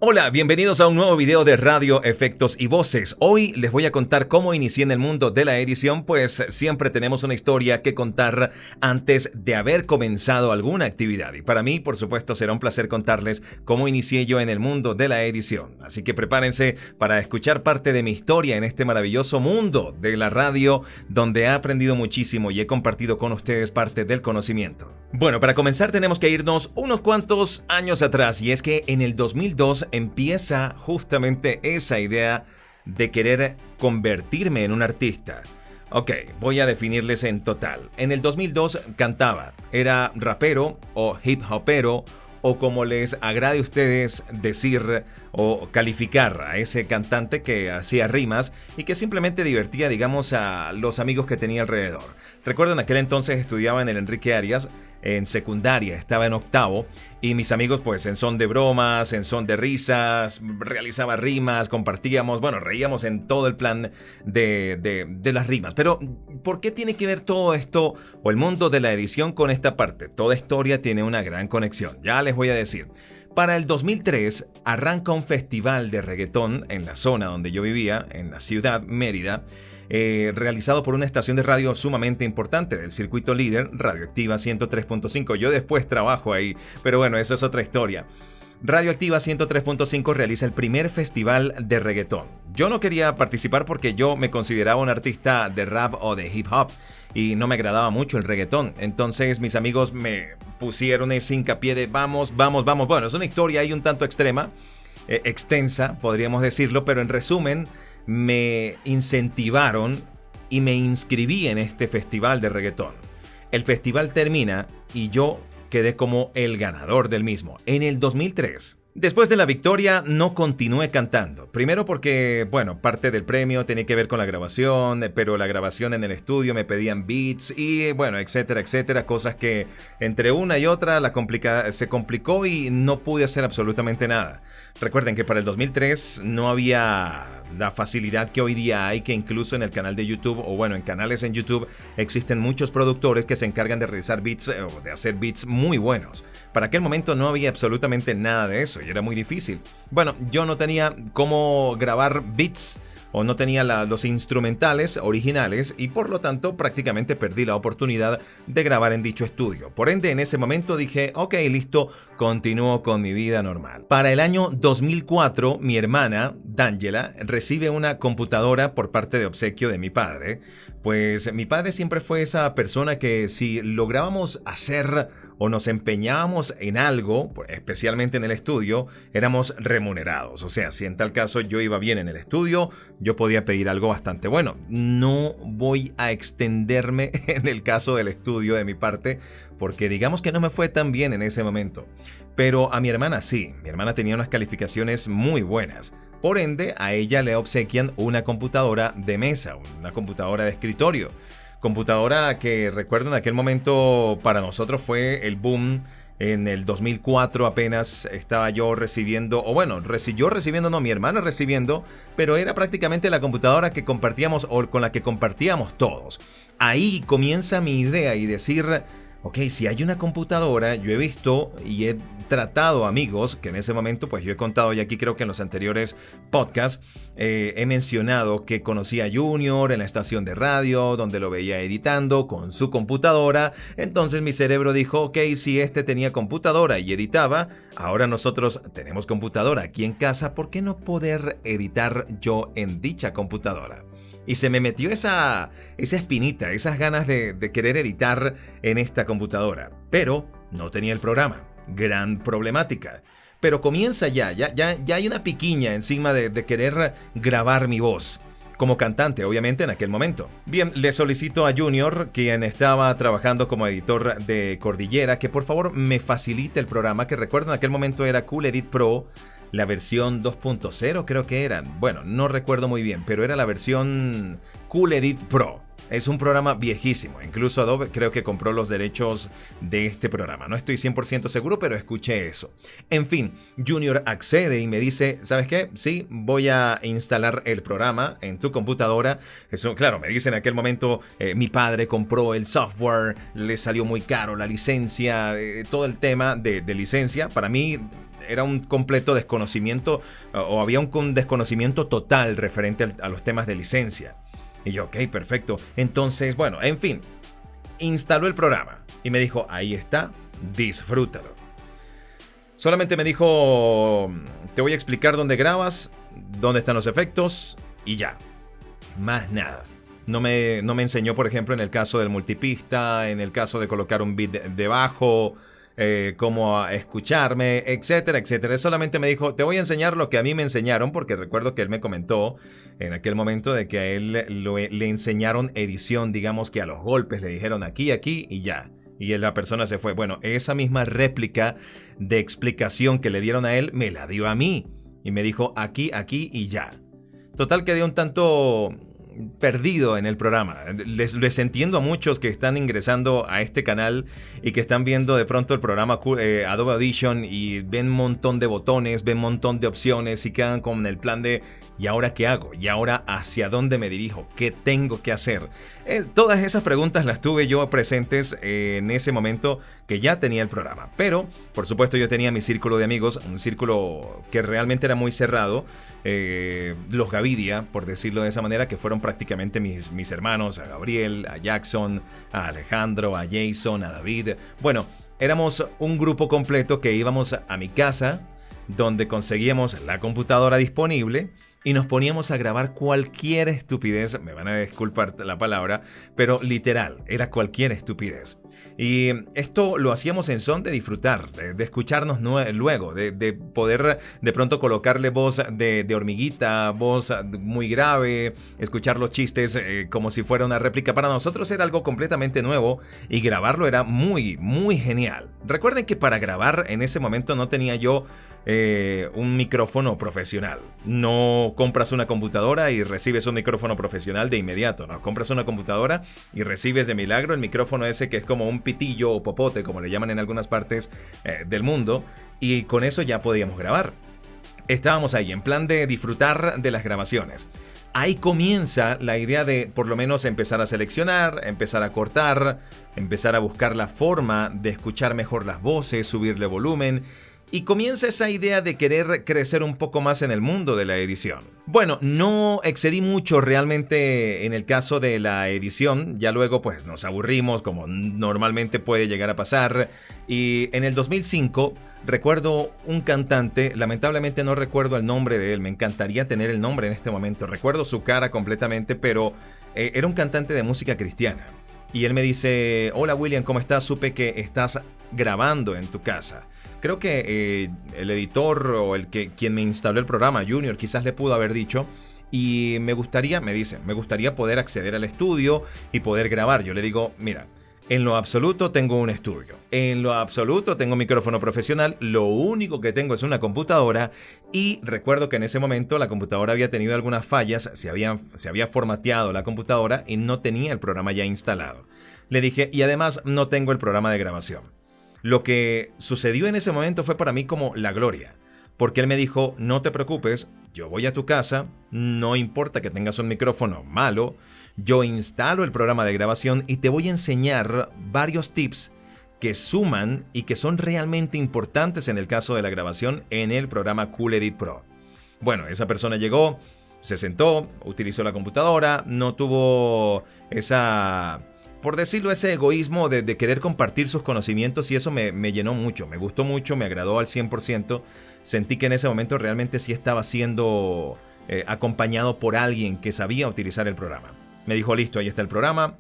Hola, bienvenidos a un nuevo video de Radio, Efectos y Voces. Hoy les voy a contar cómo inicié en el mundo de la edición, pues siempre tenemos una historia que contar antes de haber comenzado alguna actividad. Y para mí, por supuesto, será un placer contarles cómo inicié yo en el mundo de la edición. Así que prepárense para escuchar parte de mi historia en este maravilloso mundo de la radio, donde he aprendido muchísimo y he compartido con ustedes parte del conocimiento. Bueno, para comenzar tenemos que irnos unos cuantos años atrás, y es que en el 2002 empieza justamente esa idea de querer convertirme en un artista. Ok, voy a definirles en total. En el 2002 cantaba, era rapero o hip hopero, o como les agrade a ustedes decir o calificar a ese cantante que hacía rimas y que simplemente divertía, digamos, a los amigos que tenía alrededor. Recuerdo en aquel entonces estudiaba en el Enrique Arias, en secundaria, estaba en octavo, y mis amigos pues en son de bromas, en son de risas, realizaba rimas, compartíamos, bueno, reíamos en todo el plan de las rimas. Pero, ¿por qué tiene que ver todo esto o el mundo de la edición con esta parte? Toda historia tiene una gran conexión, ya les voy a decir. Para el 2003 arranca un festival de reggaetón en la zona donde yo vivía, en la ciudad Mérida, realizado por una estación de radio sumamente importante del circuito líder, Radioactiva 103.5. Yo después trabajo ahí, pero bueno, eso es otra historia. Radioactiva 103.5 realiza el primer festival de reggaetón. Yo no quería participar porque yo me consideraba un artista de rap o de hip hop y no me agradaba mucho el reggaetón. Entonces mis amigos me pusieron ese hincapié de vamos. Bueno, es una historia ahí un tanto extrema, extensa, podríamos decirlo, pero en resumen me incentivaron y me inscribí en este festival de reggaetón. El festival termina y yo quedé como el ganador del mismo en el 2003. Después de la victoria no continué cantando. Primero porque, bueno, parte del premio tenía que ver con la grabación, pero la grabación en el estudio me pedían beats y, bueno, etcétera, etcétera. Cosas que entre una y otra se complicó y no pude hacer absolutamente nada. Recuerden que para el 2003 no había la facilidad que hoy día hay, que incluso en el canal de YouTube, o bueno, en canales en YouTube, existen muchos productores que se encargan de realizar beats o de hacer beats muy buenos. Para aquel momento no había absolutamente nada de eso y era muy difícil. Bueno, yo no tenía cómo grabar beats o no tenía los instrumentales originales y por lo tanto prácticamente perdí la oportunidad de grabar en dicho estudio. Por ende, en ese momento dije, ok, listo, continúo con mi vida normal. Para el año 2004, mi hermana, D'Angela, recibe una computadora por parte de obsequio de mi padre. Pues mi padre siempre fue esa persona que si lográbamos hacer o nos empeñábamos en algo, especialmente en el estudio, éramos remunerados. O sea, si en tal caso yo iba bien en el estudio, yo podía pedir algo bastante bueno. No voy a extenderme en el caso del estudio de mi parte, porque digamos que no me fue tan bien en ese momento. Pero a mi hermana sí, mi hermana tenía unas calificaciones muy buenas. Por ende, a ella le obsequian una computadora de mesa, una computadora de escritorio. Computadora que recuerdo en aquel momento para nosotros fue el boom. En el 2004 apenas estaba yo recibiendo, o bueno, yo recibiendo, no, mi hermana recibiendo, pero era prácticamente la computadora que compartíamos o con la que compartíamos todos. Ahí comienza mi idea y decir, ok, si hay una computadora, yo he visto y he tratado amigos, que en ese momento pues yo he contado, y aquí creo que en los anteriores podcasts he mencionado que conocí a Junior en la estación de radio, donde lo veía editando con su computadora. Entonces mi cerebro dijo, ok, si este tenía computadora y editaba, ahora nosotros tenemos computadora aquí en casa, ¿por qué no poder editar yo en dicha computadora? Y se me metió esa espinita, esas ganas de querer editar en esta computadora. Pero no tenía el programa. Gran problemática. Pero comienza ya hay una piquiña encima de querer grabar mi voz. Como cantante, obviamente, en aquel momento. Bien, le solicito a Junior, quien estaba trabajando como editor de Cordillera, que por favor me facilite el programa, que recuerdo en aquel momento era Cool Edit Pro. La versión 2.0 creo que era. Bueno, no recuerdo muy bien, pero era la versión Cool Edit Pro. Es un programa viejísimo. Incluso Adobe creo que compró los derechos de este programa. No estoy 100% seguro, pero escuché eso. En fin, Junior accede y me dice, ¿sabes qué? Sí, voy a instalar el programa en tu computadora. Eso, claro, me dice en aquel momento, mi padre compró el software, le salió muy caro la licencia, todo el tema de licencia. Para mí era un completo desconocimiento o había un desconocimiento total referente a los temas de licencia. Y yo, ok, perfecto. Entonces, bueno, en fin, instaló el programa y me dijo, ahí está, disfrútalo. Solamente me dijo, te voy a explicar dónde grabas, dónde están los efectos y ya. Más nada. No me enseñó, por ejemplo, en el caso del multipista, en el caso de colocar un beat debajo, cómo escucharme, etcétera, etcétera. Solamente me dijo, te voy a enseñar lo que a mí me enseñaron, porque recuerdo que él me comentó en aquel momento de que a él le enseñaron edición, digamos que a los golpes le dijeron aquí, aquí y ya. Y la persona se fue. Bueno, esa misma réplica de explicación que le dieron a él, me la dio a mí. Y me dijo aquí, aquí y ya. Total, quedé un tanto perdido en el programa. Les entiendo a muchos que están ingresando a este canal y que están viendo de pronto el programa Adobe Audition y ven un montón de botones, ven un montón de opciones y quedan con el plan de ¿y ahora qué hago? ¿Y ahora hacia dónde me dirijo? ¿Qué tengo que hacer? Todas esas preguntas las tuve yo presentes en ese momento que ya tenía el programa. Pero, por supuesto, yo tenía mi círculo de amigos, un círculo que realmente era muy cerrado. Los Gavidia, por decirlo de esa manera, que fueron prácticamente mis hermanos, a Gabriel, a Jackson, a Alejandro, a Jason, a David. Bueno, éramos un grupo completo que íbamos a mi casa, donde conseguíamos la computadora disponible y nos poníamos a grabar cualquier estupidez, me van a disculpar la palabra, pero literal, era cualquier estupidez. Y esto lo hacíamos en son de disfrutar, de escucharnos luego, de poder de pronto colocarle voz de hormiguita, voz muy grave, escuchar los chistes como si fuera una réplica. Para nosotros era algo completamente nuevo y grabarlo era muy, muy genial. Recuerden que para grabar en ese momento no tenía yo un micrófono profesional. No compras una computadora y recibes un micrófono profesional de inmediato. No, compras una computadora y recibes de milagro el micrófono ese que es como un pitillo o popote, como le llaman en algunas partes del mundo, y con eso ya podíamos grabar. Estábamos ahí en plan de disfrutar de las grabaciones. Ahí comienza la idea de por lo menos empezar a seleccionar, empezar a cortar, empezar a buscar la forma de escuchar mejor las voces, subirle volumen. Y comienza esa idea de querer crecer un poco más en el mundo de la edición. Bueno, no excedí mucho realmente en el caso de la edición. Ya luego pues nos aburrimos, como normalmente puede llegar a pasar. Y en el 2005 recuerdo un cantante, lamentablemente no recuerdo el nombre de él. Me encantaría tener el nombre en este momento. Recuerdo su cara completamente, pero era un cantante de música cristiana. Y él me dice, hola William, ¿cómo estás? Supe que estás grabando en tu casa. Creo que el editor o quien me instaló el programa, Junior, quizás le pudo haber dicho. Y me gustaría poder acceder al estudio y poder grabar. Yo le digo, mira, en lo absoluto tengo un estudio. En lo absoluto tengo un micrófono profesional. Lo único que tengo es una computadora. Y recuerdo que en ese momento la computadora había tenido algunas fallas. Se había formateado la computadora y no tenía el programa ya instalado. Le dije, y además no tengo el programa de grabación. Lo que sucedió en ese momento fue para mí como la gloria, porque él me dijo, no te preocupes, yo voy a tu casa, no importa que tengas un micrófono malo, yo instalo el programa de grabación y te voy a enseñar varios tips que suman y que son realmente importantes en el caso de la grabación en el programa Cool Edit Pro. Bueno, esa persona llegó, se sentó, utilizó la computadora, no tuvo esa, por decirlo, ese egoísmo de querer compartir sus conocimientos, y eso me llenó mucho, me gustó mucho, me agradó al 100%. Sentí que en ese momento realmente sí estaba siendo acompañado por alguien que sabía utilizar el programa. Me dijo, listo, ahí está el programa,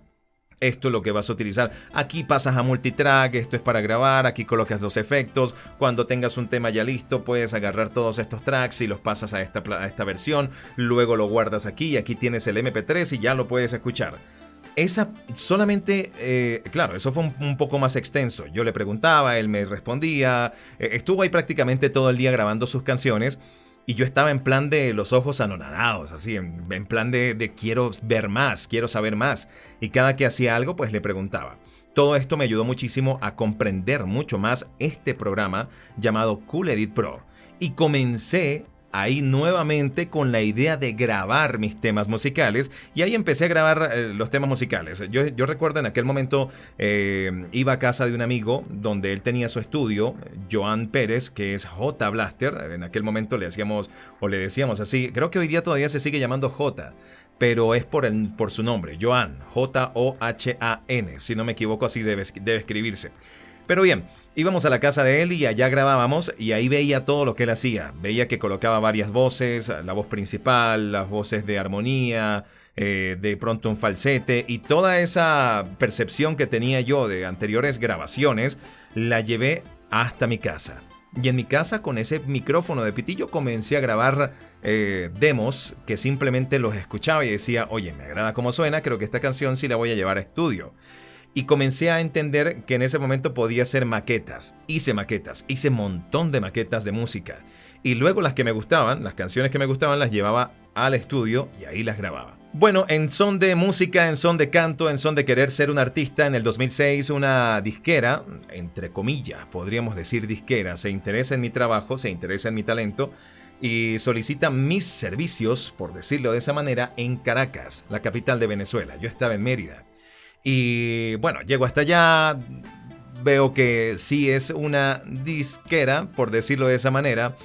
esto es lo que vas a utilizar, aquí pasas a multitrack, esto es para grabar, aquí colocas los efectos, cuando tengas un tema ya listo puedes agarrar todos estos tracks y los pasas a esta versión, luego lo guardas aquí y aquí tienes el MP3 y ya lo puedes escuchar. Esa solamente, claro, eso fue un poco más extenso. Yo le preguntaba, él me respondía, estuvo ahí prácticamente todo el día grabando sus canciones y yo estaba en plan de los ojos anonadados, así, en plan de quiero ver más, quiero saber más. Y cada que hacía algo, pues le preguntaba. Todo esto me ayudó muchísimo a comprender mucho más este programa llamado Cool Edit Pro. Y comencé ahí nuevamente con la idea de grabar mis temas musicales y ahí empecé a grabar los temas musicales. Yo recuerdo en aquel momento iba a casa de un amigo donde él tenía su estudio, Joan Pérez, que es J Blaster. En aquel momento le decíamos así, creo que hoy día todavía se sigue llamando J, pero es por su nombre, Joan, Johan, si no me equivoco así debe escribirse. Pero bien, íbamos a la casa de él y allá grabábamos y ahí veía todo lo que él hacía. Veía que colocaba varias voces, la voz principal, las voces de armonía, de pronto un falsete, y toda esa percepción que tenía yo de anteriores grabaciones la llevé hasta mi casa. Y en mi casa, con ese micrófono de pitillo, comencé a grabar demos que simplemente los escuchaba y decía, oye, me agrada cómo suena, creo que esta canción sí la voy a llevar a estudio. Y comencé a entender que en ese momento podía hacer maquetas. Hice un montón de maquetas de música. Y luego las que me gustaban, las canciones que me gustaban, las llevaba al estudio y ahí las grababa. Bueno, en son de música, en son de canto, en son de querer ser un artista, en el 2006 una disquera, entre comillas, podríamos decir disquera, se interesa en mi trabajo, se interesa en mi talento y solicita mis servicios, por decirlo de esa manera, en Caracas, la capital de Venezuela. Yo estaba en Mérida. Y bueno, llego hasta allá, veo que sí es una disquera, por decirlo de esa manera.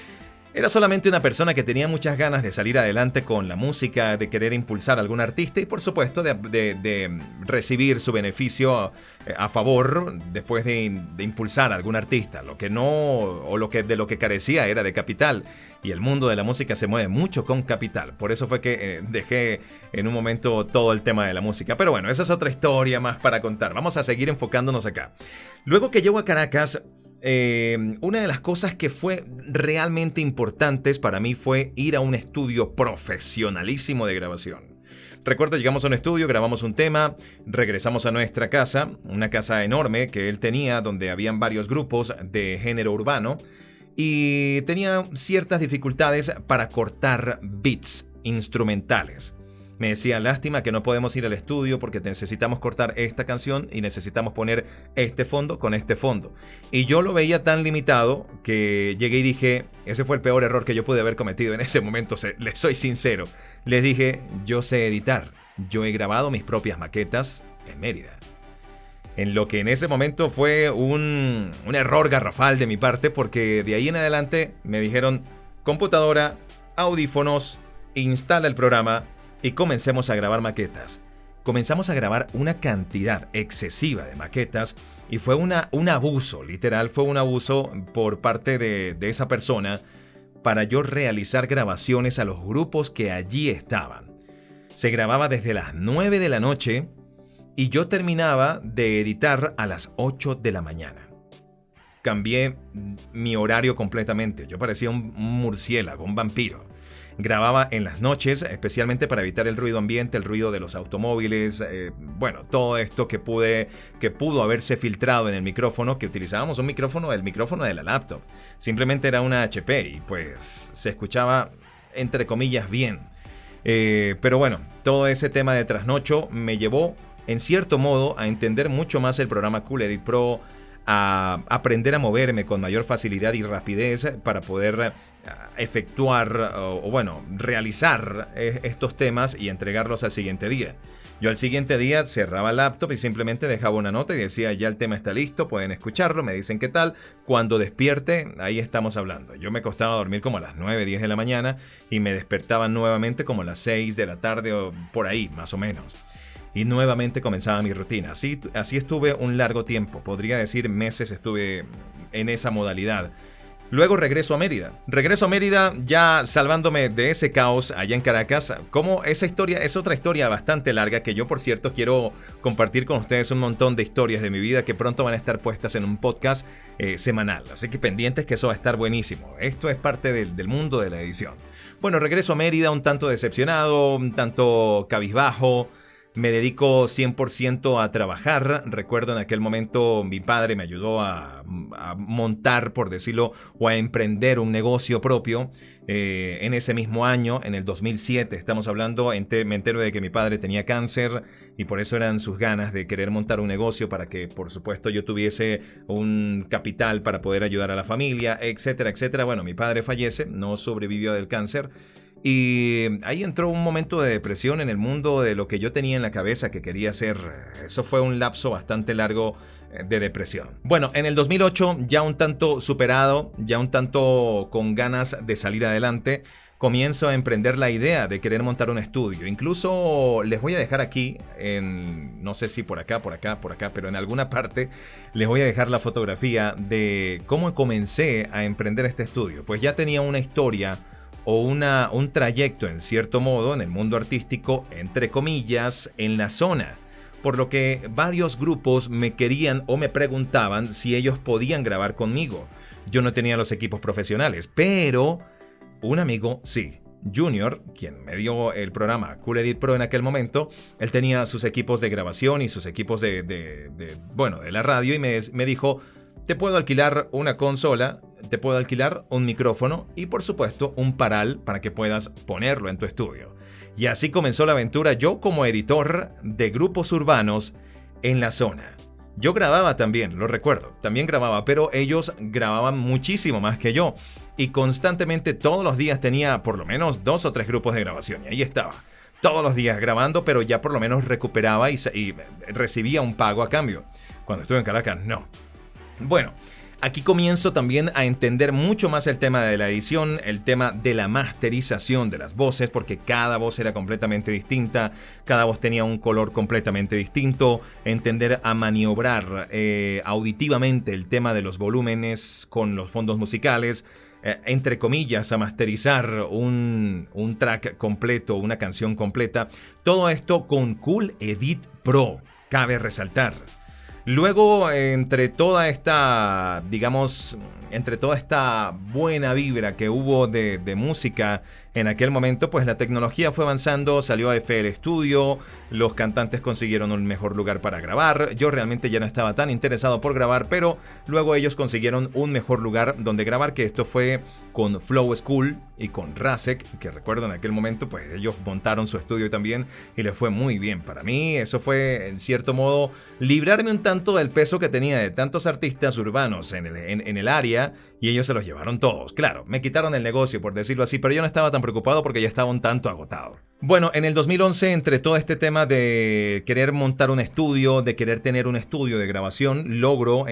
Era solamente una persona que tenía muchas ganas de salir adelante con la música, de querer impulsar a algún artista y por supuesto de recibir su beneficio a favor después de impulsar a algún artista. De lo que carecía era de capital, y el mundo de la música se mueve mucho con capital. Por eso fue que dejé en un momento todo el tema de la música. Pero bueno, esa es otra historia más para contar. Vamos a seguir enfocándonos acá. Luego que llego a Caracas, una de las cosas que fue realmente importantes para mí fue ir a un estudio profesionalísimo de grabación. Recuerdo, llegamos a un estudio, grabamos un tema, regresamos a nuestra casa, una casa enorme que él tenía donde habían varios grupos de género urbano y tenía ciertas dificultades para cortar beats instrumentales. Me decía, lástima que no podemos ir al estudio porque necesitamos cortar esta canción y necesitamos poner este fondo con este fondo. Y yo lo veía tan limitado que llegué y dije, ese fue el peor error que yo pude haber cometido en ese momento, les soy sincero. Les dije, yo sé editar, yo he grabado mis propias maquetas en Mérida. En lo que en ese momento fue un error garrafal de mi parte, porque de ahí en adelante me dijeron, computadora, audífonos, instala el programa y comencemos a grabar maquetas. Comenzamos a grabar una cantidad excesiva de maquetas y fue un abuso, literal, fue un abuso por parte de esa persona para yo realizar grabaciones a los grupos que allí estaban. Se grababa desde las 9 de la noche y yo terminaba de editar a las 8 de la mañana. Cambié mi horario completamente, yo parecía un murciélago, un vampiro. Grababa en las noches, especialmente para evitar el ruido ambiente, el ruido de los automóviles, todo esto que pudo haberse filtrado en el micrófono, que utilizábamos el micrófono de la laptop. Simplemente era una HP y pues se escuchaba, entre comillas, bien. Pero bueno, todo ese tema de trasnocho me llevó, en cierto modo, a entender mucho más el programa Cool Edit Pro, a aprender a moverme con mayor facilidad y rapidez para poder efectuar realizar estos temas y entregarlos al siguiente día. Yo al siguiente día cerraba el laptop y simplemente dejaba una nota y decía, ya el tema está listo, pueden escucharlo, me dicen qué tal, cuando despierte, ahí estamos hablando. Yo me costaba dormir como a las 9, 10 de la mañana y me despertaba nuevamente como a las 6 de la tarde o por ahí, más o menos. Y nuevamente comenzaba mi rutina. Así estuve un largo tiempo, podría decir meses estuve en esa modalidad. Luego regreso a Mérida, ya salvándome de ese caos allá en Caracas. Como esa historia es otra historia bastante larga que yo, por cierto, quiero compartir con ustedes un montón de historias de mi vida que pronto van a estar puestas en un podcast semanal. Así que pendientes que eso va a estar buenísimo. Esto es parte del mundo de la edición. Bueno, regreso a Mérida un tanto decepcionado, un tanto cabizbajo. me dedico 100% a trabajar. Recuerdo en aquel momento mi padre me ayudó a montar, por decirlo, o a emprender un negocio propio. En ese mismo año, en el 2007, estamos hablando, me entero de que mi padre tenía cáncer y por eso eran sus ganas de querer montar un negocio para que, por supuesto, yo tuviese un capital para poder ayudar a la familia, etcétera, etcétera. Bueno, mi padre fallece, no sobrevivió del cáncer. Y ahí entró un momento de depresión en el mundo de lo que yo tenía en la cabeza que quería hacer. Eso fue un lapso bastante largo de depresión. Bueno, en el 2008, ya un tanto superado, ya un tanto con ganas de salir adelante, comienzo a emprender la idea de querer montar un estudio. Incluso les voy a dejar aquí, no sé si por acá, pero en alguna parte les voy a dejar la fotografía de cómo comencé a emprender este estudio. Pues ya tenía una historia o un trayecto en cierto modo en el mundo artístico, entre comillas, en la zona. Por lo que varios grupos me querían o me preguntaban si ellos podían grabar conmigo. Yo no tenía los equipos profesionales, pero un amigo sí. Junior, quien me dio el programa Cool Edit Pro en aquel momento, él tenía sus equipos de grabación y sus equipos de la radio y me dijo: te puedo alquilar una consola, te puedo alquilar un micrófono y por supuesto un paral para que puedas ponerlo en tu estudio. Y así comenzó la aventura yo como editor de grupos urbanos en la zona. Yo grababa también, lo recuerdo, también grababa, pero ellos grababan muchísimo más que yo. Y constantemente todos los días tenía por lo menos 2 o 3 grupos de grabación y ahí estaba. Todos los días grabando, pero ya por lo menos recuperaba y recibía un pago a cambio. Cuando estuve en Caracas, no. Bueno, aquí comienzo también a entender mucho más el tema de la edición, el tema de la masterización de las voces, porque cada voz era completamente distinta, cada voz tenía un color completamente distinto, entender a maniobrar auditivamente el tema de los volúmenes con los fondos musicales, entre comillas, a masterizar un track completo, una canción completa, todo esto con Cool Edit Pro, cabe resaltar. Luego, entre toda esta buena vibra que hubo de música en aquel momento, pues la tecnología fue avanzando, salió FL Studio, los cantantes consiguieron un mejor lugar para grabar. Yo realmente ya no estaba tan interesado por grabar, pero luego ellos consiguieron un mejor lugar donde grabar, que esto fue con Flow School y con Rasek, que recuerdo en aquel momento, pues ellos montaron su estudio también y les fue muy bien. Para mí eso fue, en cierto modo, librarme un tanto del peso que tenía de tantos artistas urbanos en el área, y ellos se los llevaron todos. Claro, me quitaron el negocio, por decirlo así, pero yo no estaba tan preocupado porque ya estaba un tanto agotado. Bueno, en el 2011, entre todo este tema de querer montar un estudio, de querer tener un estudio de grabación, logro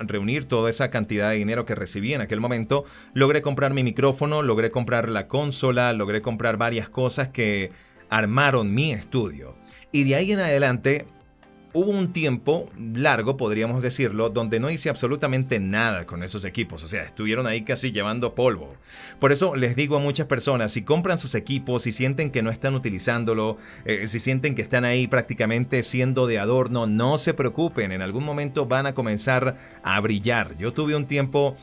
reunir toda esa cantidad de dinero que recibí en aquel momento. Logré comprar mi micrófono, logré comprar la consola, logré comprar varias cosas que armaron mi estudio. Y de ahí en adelante hubo un tiempo largo, podríamos decirlo, donde no hice absolutamente nada con esos equipos. O sea, estuvieron ahí casi llevando polvo. Por eso les digo a muchas personas, si compran sus equipos, si sienten que no están utilizándolo, si sienten que están ahí prácticamente siendo de adorno, no se preocupen, en algún momento van a comenzar a brillar. Yo tuve un tiempo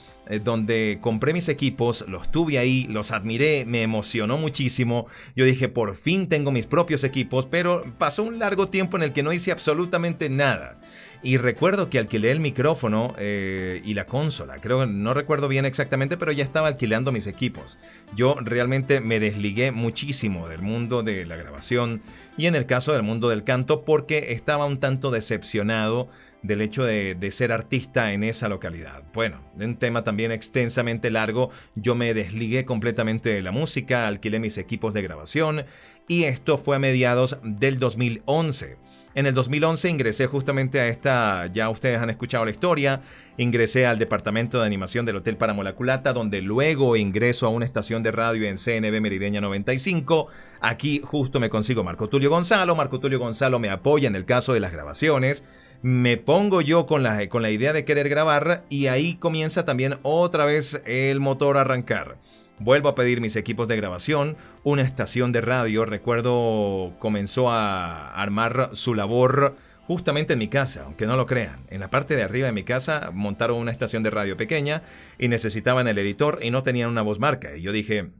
donde compré mis equipos, los tuve ahí, los admiré, me emocionó muchísimo. Yo dije, por fin tengo mis propios equipos, pero pasó un largo tiempo en el que no hice absolutamente nada. Y recuerdo que alquilé el micrófono y la consola. No recuerdo bien exactamente, pero ya estaba alquilando mis equipos. Yo realmente me desligué muchísimo del mundo de la grabación y en el caso del mundo del canto, porque estaba un tanto decepcionado del hecho de ser artista en esa localidad. Bueno, un tema también extensamente largo. Yo me desligué completamente de la música, alquilé mis equipos de grabación y esto fue a mediados del 2011. En el 2011 ingresé justamente a esta, ya ustedes han escuchado la historia, ingresé al departamento de animación del Hotel Páramo La Culata, donde luego ingreso a una estación de radio en CNB Merideña 95. Aquí justo me consigo Marco Tulio Gonzalo. Marco Tulio Gonzalo me apoya en el caso de las grabaciones. Me pongo yo con la idea de querer grabar y ahí comienza también otra vez el motor a arrancar. Vuelvo a pedir mis equipos de grabación, una estación de radio, recuerdo, comenzó a armar su labor justamente en mi casa, aunque no lo crean. En la parte de arriba de mi casa montaron una estación de radio pequeña y necesitaban el editor y no tenían una voz marca. Y yo dije,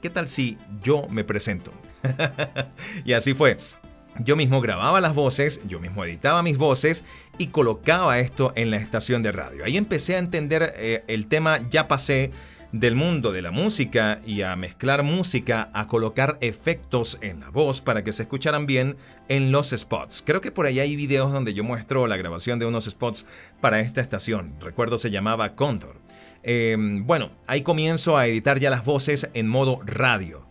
¿qué tal si yo me presento? Y así fue. Yo mismo grababa las voces, yo mismo editaba mis voces y colocaba esto en la estación de radio. Ahí empecé a entender el tema, ya pasé del mundo de la música y a mezclar música, a colocar efectos en la voz para que se escucharan bien en los spots. Creo que por ahí hay videos donde yo muestro la grabación de unos spots para esta estación. Recuerdo se llamaba Cóndor. Bueno, ahí comienzo a editar ya las voces en modo radio.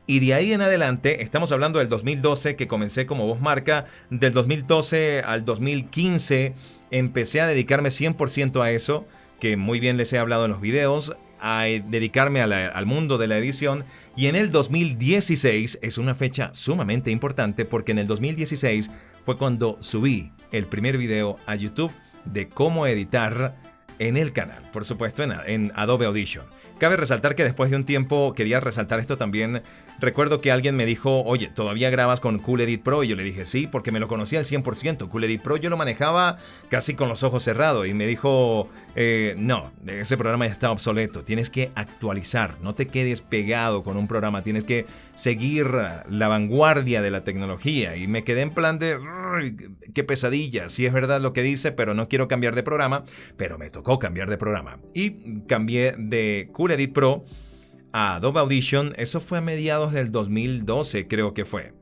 Y de ahí en adelante, estamos hablando del 2012 que comencé como voz marca, del 2012 al 2015 empecé a dedicarme 100% a eso, que muy bien les he hablado en los videos, a dedicarme al mundo de la edición. Y en el 2016 es una fecha sumamente importante porque en el 2016 fue cuando subí el primer video a YouTube de cómo editar en el canal, por supuesto en Adobe Audition. Cabe resaltar que después de un tiempo, quería resaltar esto también, recuerdo que alguien me dijo, oye, ¿todavía grabas con Cool Edit Pro? Y yo le dije, sí, porque me lo conocía al 100%. Cool Edit Pro yo lo manejaba casi con los ojos cerrados. Y me dijo, no, ese programa ya está obsoleto, tienes que actualizar, no te quedes pegado con un programa, tienes que seguir la vanguardia de la tecnología. Y me quedé en plan de, qué pesadilla, sí es verdad lo que dice, pero no quiero cambiar de programa, pero me tocó cambiar de programa. Y cambié de Cool Edit Pro a Adobe Audition, eso fue a mediados del 2012, creo que fue.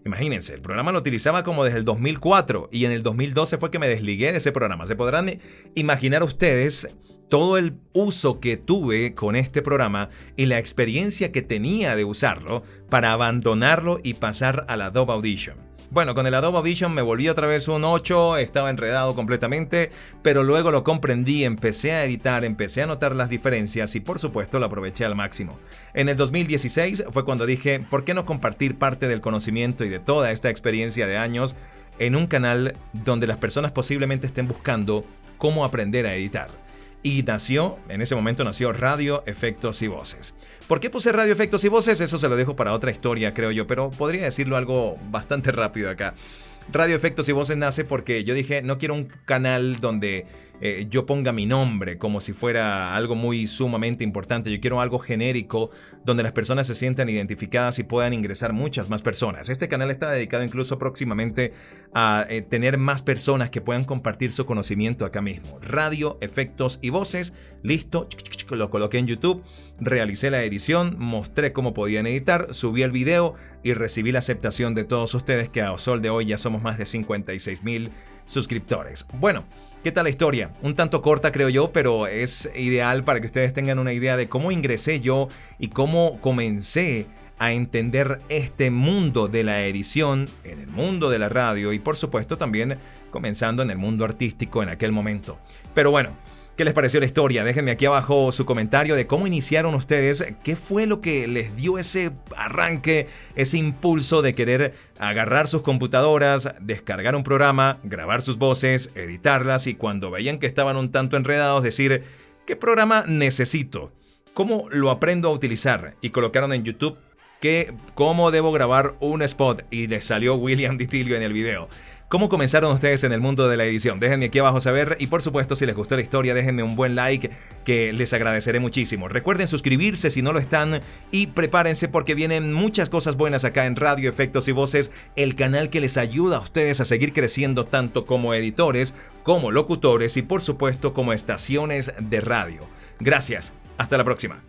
Imagínense, el programa lo utilizaba como desde el 2004 y en el 2012 fue que me desligué de ese programa. Se podrán imaginar ustedes todo el uso que tuve con este programa y la experiencia que tenía de usarlo para abandonarlo y pasar al Adobe Audition. Bueno, con el Adobe Audition me volví otra vez un 8, estaba enredado completamente, pero luego lo comprendí, empecé a editar, empecé a notar las diferencias y por supuesto lo aproveché al máximo. En el 2016 fue cuando dije, ¿por qué no compartir parte del conocimiento y de toda esta experiencia de años en un canal donde las personas posiblemente estén buscando cómo aprender a editar? Y en ese momento nació Radio, Efectos y Voces. ¿Por qué puse Radio, Efectos y Voces? Eso se lo dejo para otra historia, creo yo, pero podría decirlo algo bastante rápido acá. Radio, Efectos y Voces nace porque yo dije, no quiero un canal donde yo ponga mi nombre como si fuera algo muy sumamente importante. Yo quiero algo genérico donde las personas se sientan identificadas y puedan ingresar muchas más personas. Este canal está dedicado incluso próximamente a tener más personas que puedan compartir su conocimiento acá mismo. Radio, Efectos y Voces, listo, lo coloqué en YouTube, realicé la edición, mostré cómo podían editar, subí el video y recibí la aceptación de todos ustedes, que a sol de hoy ya somos más de 56,000 suscriptores. Bueno, ¿qué tal la historia? Un tanto corta creo yo, pero es ideal para que ustedes tengan una idea de cómo ingresé yo y cómo comencé a entender este mundo de la edición, en el mundo de la radio y por supuesto también comenzando en el mundo artístico en aquel momento. Pero bueno, ¿qué les pareció la historia? Déjenme aquí abajo su comentario de cómo iniciaron ustedes, qué fue lo que les dio ese arranque, ese impulso de querer agarrar sus computadoras, descargar un programa, grabar sus voces, editarlas y cuando veían que estaban un tanto enredados decir, ¿qué programa necesito? ¿Cómo lo aprendo a utilizar? Y colocaron en YouTube cómo debo grabar un spot y les salió William Di Tilio en el video. ¿Cómo comenzaron ustedes en el mundo de la edición? Déjenme aquí abajo saber y por supuesto si les gustó la historia déjenme un buen like que les agradeceré muchísimo. Recuerden suscribirse si no lo están y prepárense porque vienen muchas cosas buenas acá en Radio, Efectos y Voces, el canal que les ayuda a ustedes a seguir creciendo tanto como editores, como locutores y por supuesto como estaciones de radio. Gracias, hasta la próxima.